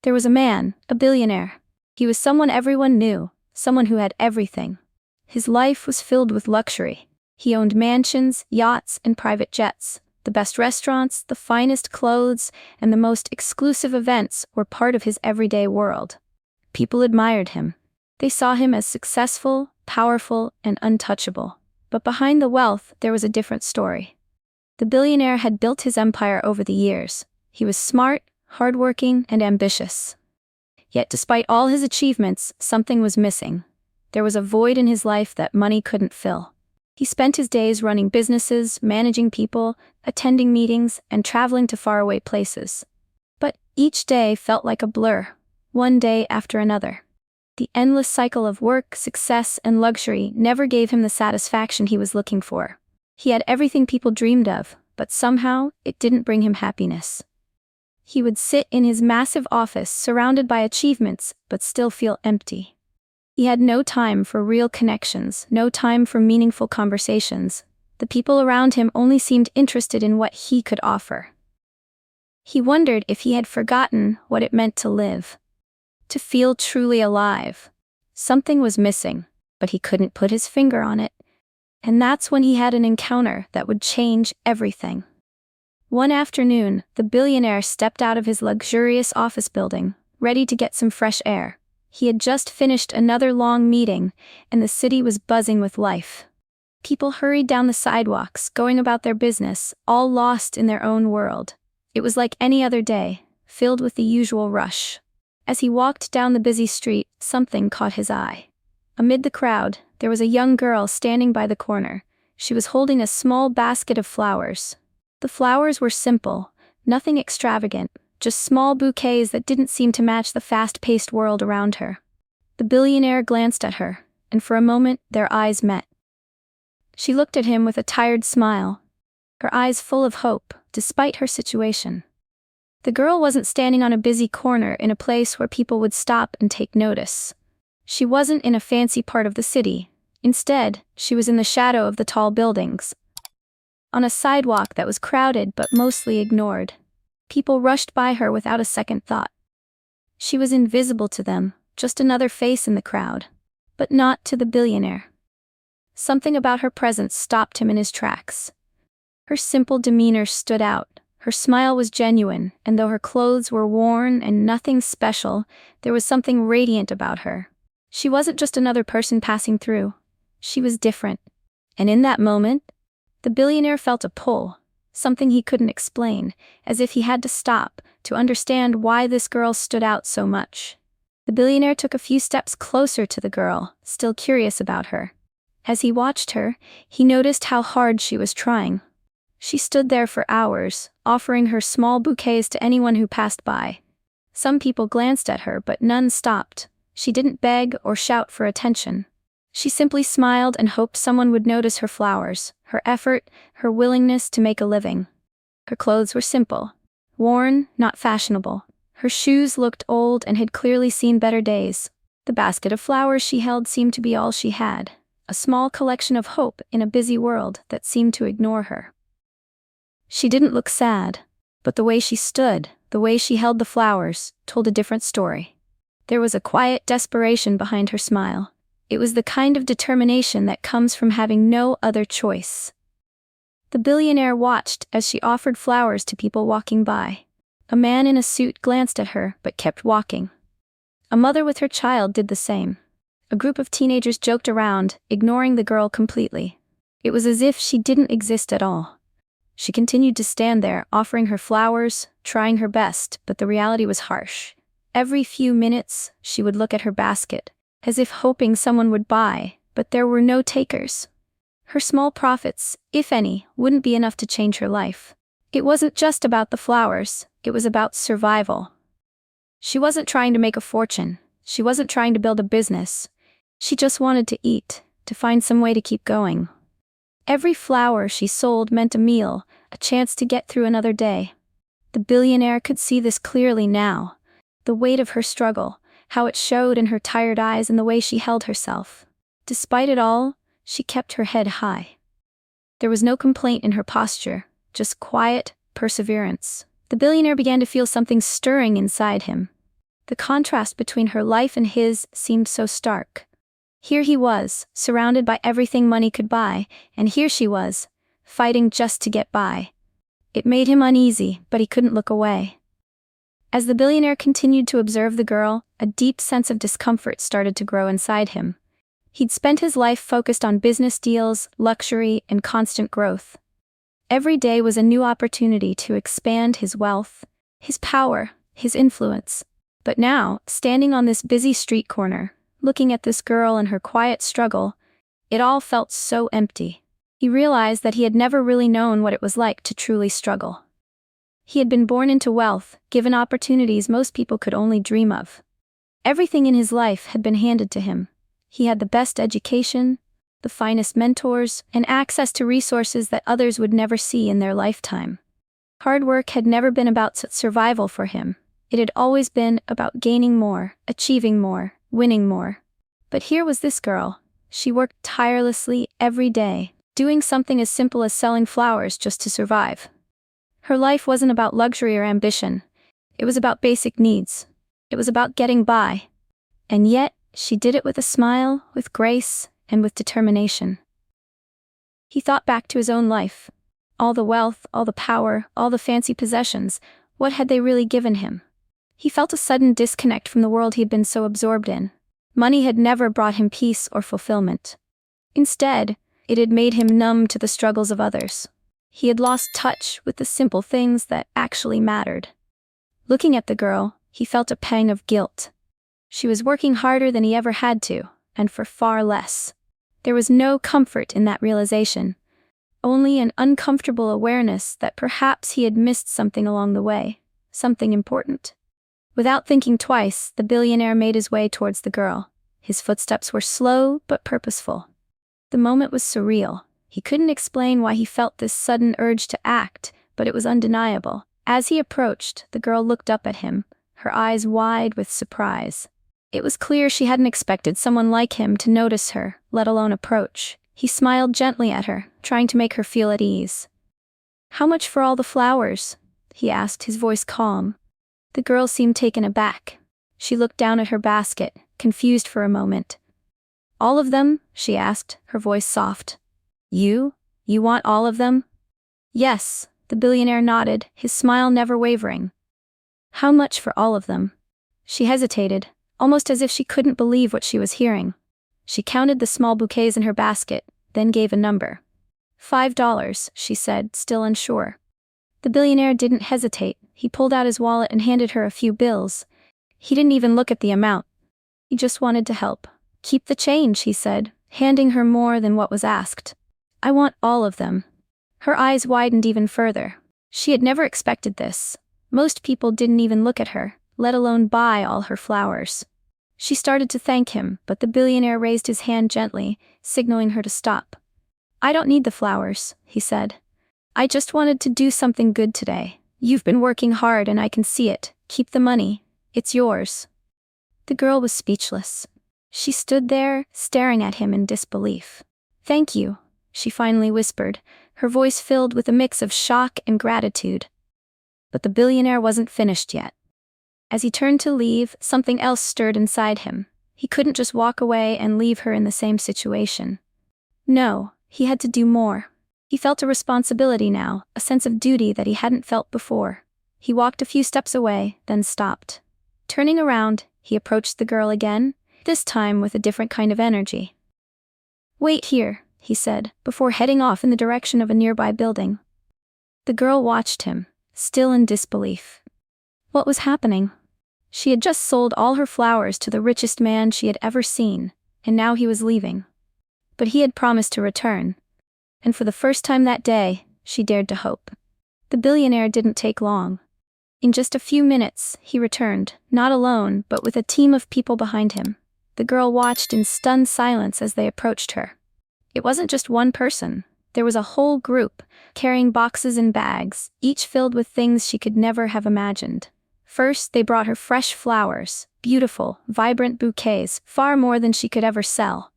There was a man, a billionaire. He was someone everyone knew, someone who had everything. His life was filled with luxury. He owned mansions, yachts, and private jets. The best restaurants, the finest clothes, and the most exclusive events were part of his everyday world. People admired him. They saw him as successful, powerful, and untouchable. But behind the wealth, there was a different story. The billionaire had built his empire over the years. He was smart, hardworking, and ambitious. Yet despite all his achievements, something was missing. There was a void in his life that money couldn't fill. He spent his days running businesses, managing people, attending meetings, and traveling to faraway places. But each day felt like a blur, one day after another. The endless cycle of work, success, and luxury never gave him the satisfaction he was looking for. He had everything people dreamed of, but somehow it didn't bring him happiness. He would sit in his massive office surrounded by achievements, but still feel empty. He had no time for real connections, no time for meaningful conversations. The people around him only seemed interested in what he could offer. He wondered if he had forgotten what it meant to live, to feel truly alive. Something was missing, but he couldn't put his finger on it. And that's when he had an encounter that would change everything. One afternoon, the billionaire stepped out of his luxurious office building, ready to get some fresh air. He had just finished another long meeting, and the city was buzzing with life. People hurried down the sidewalks, going about their business, all lost in their own world. It was like any other day, filled with the usual rush. As he walked down the busy street, something caught his eye. Amid the crowd, there was a young girl standing by the corner. She was holding a small basket of flowers. The flowers were simple, nothing extravagant, just small bouquets that didn't seem to match the fast-paced world around her. The billionaire glanced at her, and for a moment their eyes met. She looked at him with a tired smile, her eyes full of hope, despite her situation. The girl wasn't standing on a busy corner in a place where people would stop and take notice. She wasn't in a fancy part of the city. Instead, she was in the shadow of the tall buildings, on a sidewalk that was crowded but mostly ignored. People rushed by her without a second thought. She was invisible to them, just another face in the crowd. But not to the billionaire. Something about her presence stopped him in his tracks. Her simple demeanor stood out. Her smile was genuine, and though her clothes were worn and nothing special, there was something radiant about her. She wasn't just another person passing through. She was different. And in that moment, the billionaire felt a pull, something he couldn't explain, as if he had to stop to understand why this girl stood out so much. The billionaire took a few steps closer to the girl, still curious about her. As he watched her, he noticed how hard she was trying. She stood there for hours, offering her small bouquets to anyone who passed by. Some people glanced at her, but none stopped. She didn't beg or shout for attention. She simply smiled and hoped someone would notice her flowers, her effort, her willingness to make a living. Her clothes were simple, worn, not fashionable. Her shoes looked old and had clearly seen better days. The basket of flowers she held seemed to be all she had, a small collection of hope in a busy world that seemed to ignore her. She didn't look sad, but the way she stood, the way she held the flowers, told a different story. There was a quiet desperation behind her smile. It was the kind of determination that comes from having no other choice. The billionaire watched as she offered flowers to people walking by. A man in a suit glanced at her but kept walking. A mother with her child did the same. A group of teenagers joked around, ignoring the girl completely. It was as if she didn't exist at all. She continued to stand there, offering her flowers, trying her best, but the reality was harsh. Every few minutes, she would look at her basket, as if hoping someone would buy, but there were no takers. Her small profits, if any, wouldn't be enough to change her life. It wasn't just about the flowers, it was about survival. She wasn't trying to make a fortune. She wasn't trying to build a business. She just wanted to eat, to find some way to keep going. Every flower she sold meant a meal, a chance to get through another day. The billionaire could see this clearly now. The weight of her struggle, how it showed in her tired eyes and the way she held herself. Despite it all, she kept her head high. There was no complaint in her posture, just quiet perseverance. The billionaire began to feel something stirring inside him. The contrast between her life and his seemed so stark. Here he was, surrounded by everything money could buy, and here she was, fighting just to get by. It made him uneasy, but he couldn't look away. As the billionaire continued to observe the girl, a deep sense of discomfort started to grow inside him. He'd spent his life focused on business deals, luxury, and constant growth. Every day was a new opportunity to expand his wealth, his power, his influence. But now, standing on this busy street corner, looking at this girl and her quiet struggle, it all felt so empty. He realized that he had never really known what it was like to truly struggle. He had been born into wealth, given opportunities most people could only dream of. Everything in his life had been handed to him. He had the best education, the finest mentors, and access to resources that others would never see in their lifetime. Hard work had never been about survival for him. It had always been about gaining more, achieving more, winning more. But here was this girl. She worked tirelessly every day, doing something as simple as selling flowers just to survive. Her life wasn't about luxury or ambition. It was about basic needs. It was about getting by. And yet, she did it with a smile, with grace, and with determination. He thought back to his own life. All the wealth, all the power, all the fancy possessions, what had they really given him? He felt a sudden disconnect from the world he had been so absorbed in. Money had never brought him peace or fulfillment. Instead, it had made him numb to the struggles of others. He had lost touch with the simple things that actually mattered. Looking at the girl, he felt a pang of guilt. She was working harder than he ever had to, and for far less. There was no comfort in that realization, only an uncomfortable awareness that perhaps he had missed something along the way, something important. Without thinking twice, the billionaire made his way towards the girl. His footsteps were slow but purposeful. The moment was surreal. He couldn't explain why he felt this sudden urge to act, but it was undeniable. As he approached, the girl looked up at him, her eyes wide with surprise. It was clear she hadn't expected someone like him to notice her, let alone approach. He smiled gently at her, trying to make her feel at ease. "How much for all the flowers?" he asked, his voice calm. The girl seemed taken aback. She looked down at her basket, confused for a moment. "All of them?" she asked, her voice soft. You want all of them?" "Yes," the billionaire nodded, his smile never wavering. "How much for all of them?" She hesitated, almost as if she couldn't believe what she was hearing. She counted the small bouquets in her basket, then gave a number. $5, she said, still unsure. The billionaire didn't hesitate. He pulled out his wallet and handed her a few bills. He didn't even look at the amount. He just wanted to help. "Keep the change," he said, handing her more than what was asked. "I want all of them." Her eyes widened even further. She had never expected this. Most people didn't even look at her, let alone buy all her flowers. She started to thank him, but the billionaire raised his hand gently, signaling her to stop. "I don't need the flowers," he said. "I just wanted to do something good today. You've been working hard and I can see it. Keep the money. It's yours." The girl was speechless. She stood there, staring at him in disbelief. "Thank you," she finally whispered, her voice filled with a mix of shock and gratitude. But the billionaire wasn't finished yet. As he turned to leave, something else stirred inside him. He couldn't just walk away and leave her in the same situation. No, he had to do more. He felt a responsibility now, a sense of duty that he hadn't felt before. He walked a few steps away, then stopped. Turning around, he approached the girl again, this time with a different kind of energy. "Wait here," he said, before heading off in the direction of a nearby building. The girl watched him, still in disbelief. What was happening? She had just sold all her flowers to the richest man she had ever seen, and now he was leaving. But he had promised to return. And for the first time that day, she dared to hope. The billionaire didn't take long. In just a few minutes, he returned, not alone, but with a team of people behind him. The girl watched in stunned silence as they approached her. It wasn't just one person. There was a whole group, carrying boxes and bags, each filled with things she could never have imagined. First, they brought her fresh flowers, beautiful, vibrant bouquets, far more than she could ever sell.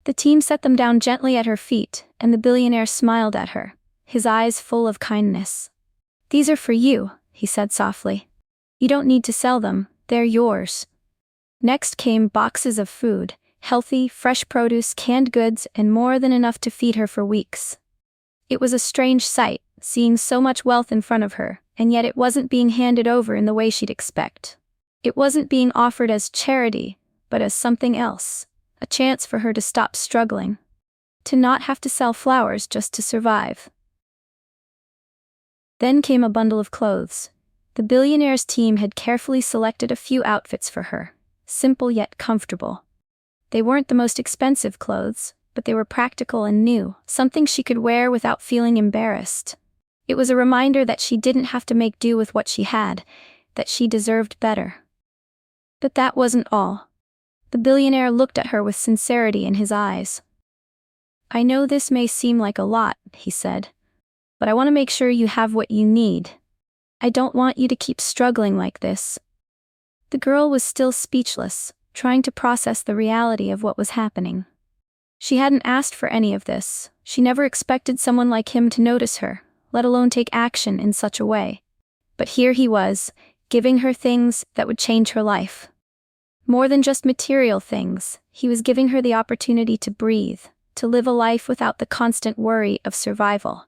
The team set them down gently at her feet, and the billionaire smiled at her, his eyes full of kindness. "These are for you," he said softly. "You don't need to sell them, They're yours. Next came boxes of food, healthy, fresh produce, canned goods, and more than enough to feed her for weeks. It was a strange sight, seeing so much wealth in front of her, and yet it wasn't being handed over in the way she'd expect. It wasn't being offered as charity, but as something else, a chance for her to stop struggling, to not have to sell flowers just to survive. Then came a bundle of clothes. The Billionaire's team had carefully selected a few outfits for her, simple yet comfortable. They weren't the most expensive clothes, but they were practical and new, something she could wear without feeling embarrassed. It was a reminder that she didn't have to make do with what she had, that she deserved better. But that wasn't all. The billionaire looked at her with sincerity in his eyes. "I know this may seem like a lot," he said, "but I want to make sure you have what you need. I don't want you to keep struggling like this." The girl was still speechless, trying to process the reality of what was happening. She hadn't asked for any of this. She never expected someone like him to notice her, let alone take action in such a way. But here he was, giving her things that would change her life. More than just material things, he was giving her the opportunity to breathe, to live a life without the constant worry of survival.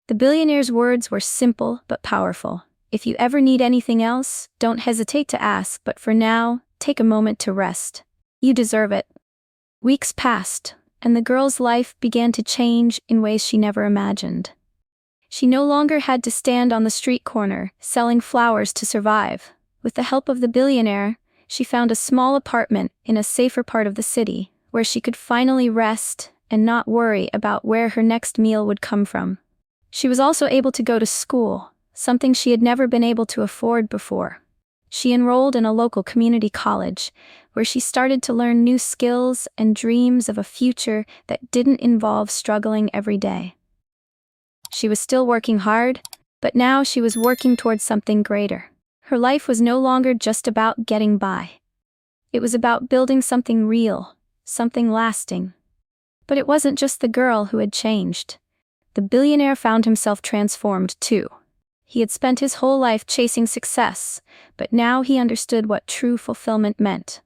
The billionaire's words were simple but powerful. "If you ever need anything else, don't hesitate to ask, but for now, take a moment to rest. You deserve it." Weeks passed, and the girl's life began to change in ways she never imagined. She no longer had to stand on the street corner, selling flowers to survive. With the help of the billionaire, she found a small apartment in a safer part of the city, where she could finally rest and not worry about where her next meal would come from. She was also able to go to school, something she had never been able to afford before. She enrolled in a local community college, where she started to learn new skills and dreams of a future that didn't involve struggling every day. She was still working hard, but now she was working towards something greater. Her life was no longer just about getting by. It was about building something real, something lasting. But it wasn't just the girl who had changed. The billionaire found himself transformed too. He had spent his whole life chasing success, but now he understood what true fulfillment meant.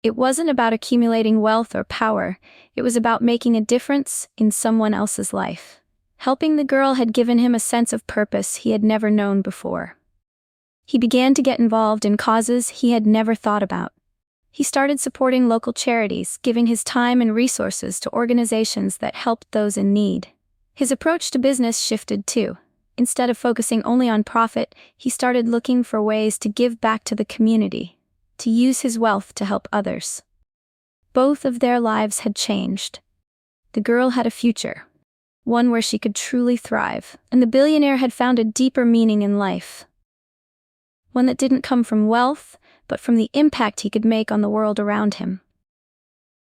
It wasn't about accumulating wealth or power, it was about making a difference in someone else's life. Helping the girl had given him a sense of purpose he had never known before. He began to get involved in causes he had never thought about. He started supporting local charities, giving his time and resources to organizations that helped those in need. His approach to business shifted too. Instead of focusing only on profit, he started looking for ways to give back to the community, to use his wealth to help others. Both of their lives had changed. The girl had a future, one where she could truly thrive, and the billionaire had found a deeper meaning in life. One that didn't come from wealth, but from the impact he could make on the world around him.